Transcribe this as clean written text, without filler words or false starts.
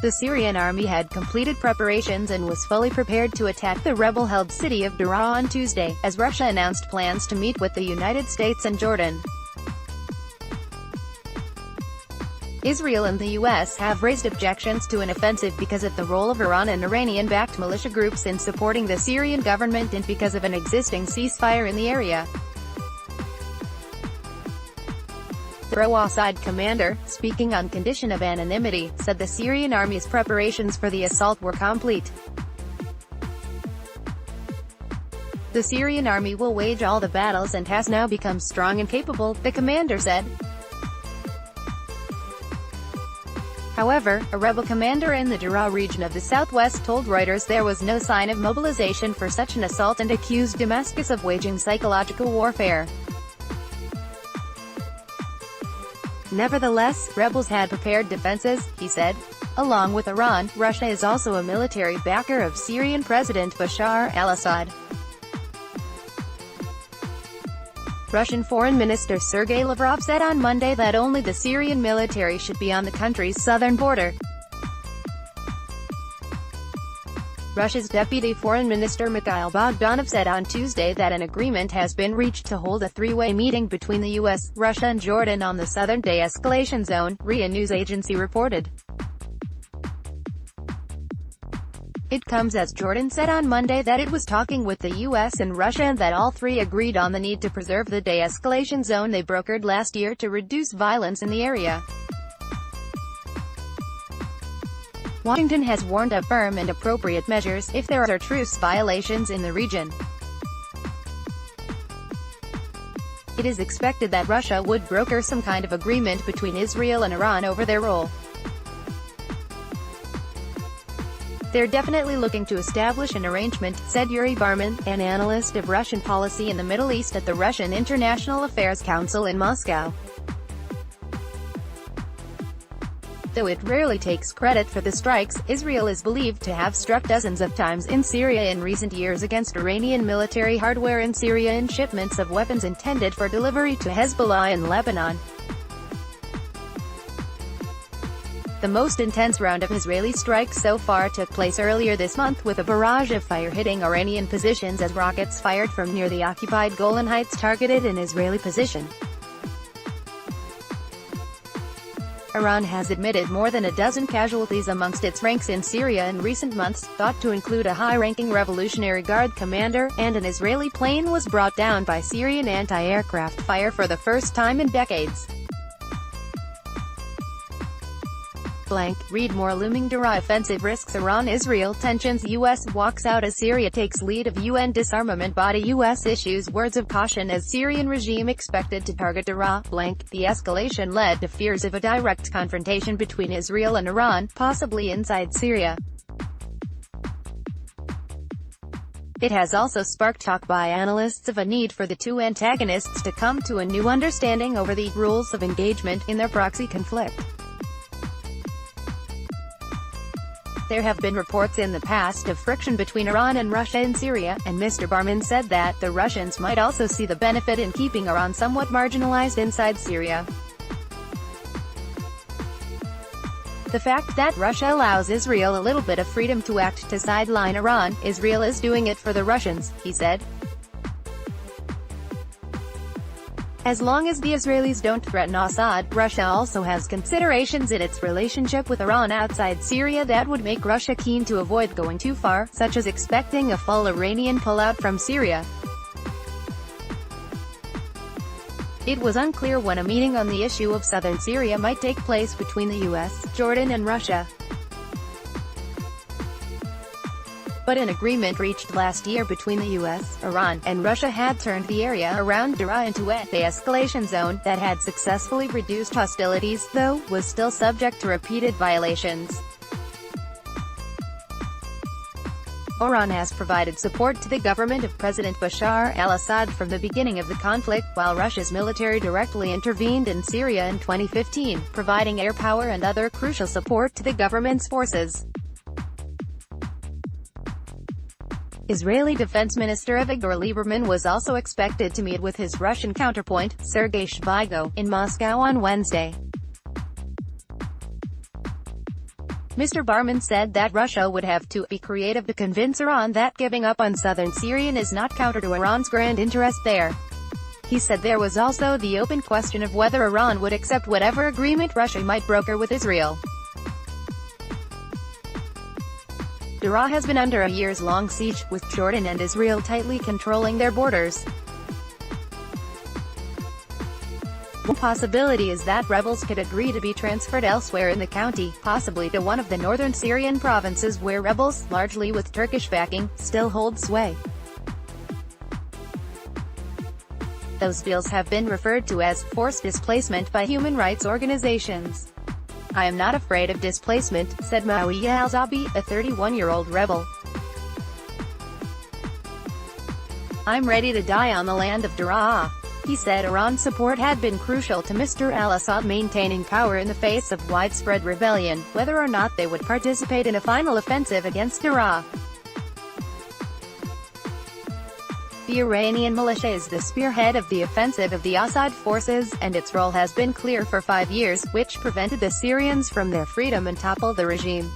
The Syrian army had completed preparations and was fully prepared to attack the rebel-held city of Deraa on Tuesday, as Russia announced plans to meet with the United States and Jordan. Israel and the U.S. have raised objections to an offensive because of the role of Iran and Iranian-backed militia groups in supporting the Syrian government and because of an existing ceasefire in the area. The pro-Assad commander, speaking on condition of anonymity, said the Syrian army's preparations for the assault were complete. The Syrian army will wage all the battles and has now become strong and capable, the commander said. However, a rebel commander in the Deraa region of the southwest told Reuters there was no sign of mobilization for such an assault and accused Damascus of waging psychological warfare. Nevertheless, rebels had prepared defenses, he said. Along with Iran, Russia is also a military backer of Syrian President Bashar al-Assad. Russian Foreign Minister Sergei Lavrov said on Monday that only the Syrian military should be on the country's southern border. Russia's Deputy Foreign Minister Mikhail Bogdanov said on Tuesday that an agreement has been reached to hold a three-way meeting between the U.S., Russia and Jordan on the southern de-escalation zone, RIA news agency reported. It comes as Jordan said on Monday that it was talking with the U.S. and Russia and that all three agreed on the need to preserve the de-escalation zone they brokered last year to reduce violence in the area. Washington has warned of firm and appropriate measures if there are truce violations in the region. It is expected that Russia would broker some kind of agreement between Israel and Iran over their role. They're definitely looking to establish an arrangement, said Yuri Barman, an analyst of Russian policy in the Middle East at the Russian International Affairs Council in Moscow. Though it rarely takes credit for the strikes, Israel is believed to have struck dozens of times in Syria in recent years against Iranian military hardware in Syria and shipments of weapons intended for delivery to Hezbollah in Lebanon. The most intense round of Israeli strikes so far took place earlier this month with a barrage of fire hitting Iranian positions as rockets fired from near the occupied Golan Heights targeted an Israeli position. Iran has admitted more than a dozen casualties amongst its ranks in Syria in recent months, thought to include a high-ranking Revolutionary Guard commander, and an Israeli plane was brought down by Syrian anti-aircraft fire for the first time in decades. Read more looming Deraa offensive risks Iran-Israel tensions U.S. walks out as Syria takes lead of UN disarmament body U.S. issues words of caution as Syrian regime expected to target Deraa. The escalation led to fears of a direct confrontation between Israel and Iran, possibly inside Syria. It has also sparked talk by analysts of a need for the two antagonists to come to a new understanding over the rules of engagement in their proxy conflict. There have been reports in the past of friction between Iran and Russia in Syria, and Mr. Barman said that the Russians might also see the benefit in keeping Iran somewhat marginalized inside Syria. The fact that Russia allows Israel a little bit of freedom to act to sideline Iran, Israel is doing it for the Russians, he said. As long as the Israelis don't threaten Assad, Russia also has considerations in its relationship with Iran outside Syria that would make Russia keen to avoid going too far, such as expecting a full Iranian pullout from Syria. It was unclear when a meeting on the issue of southern Syria might take place between the U.S., Jordan and Russia. But an agreement reached last year between the U.S., Iran, and Russia had turned the area around Deraa into a de-escalation zone that had successfully reduced hostilities, though was still subject to repeated violations. Iran has provided support to the government of President Bashar al-Assad from the beginning of the conflict, while Russia's military directly intervened in Syria in 2015, providing air power and other crucial support to the government's forces. Israeli Defense Minister Avigdor Lieberman was also expected to meet with his Russian counterpart, Sergei Shoigu, in Moscow on Wednesday. Mr. Barman said that Russia would have to be creative to convince Iran that giving up on southern Syria is not counter to Iran's grand interest there. He said there was also the open question of whether Iran would accept whatever agreement Russia might broker with Israel. Deraa has been under a years-long siege, with Jordan and Israel tightly controlling their borders. One possibility is that rebels could agree to be transferred elsewhere in the county, possibly to one of the northern Syrian provinces where rebels, largely with Turkish backing, still hold sway. Those deals have been referred to as forced displacement by human rights organizations. "I am not afraid of displacement," said Mawiya al-Zabi, a 31-year-old rebel. "I'm ready to die on the land of Deraa." He said Iran's support had been crucial to Mr. al-Assad maintaining power in the face of widespread rebellion, whether or not they would participate in a final offensive against Deraa. The Iranian militia is the spearhead of the offensive of the Assad forces, and its role has been clear for 5 years, which prevented the Syrians from their freedom and toppled the regime.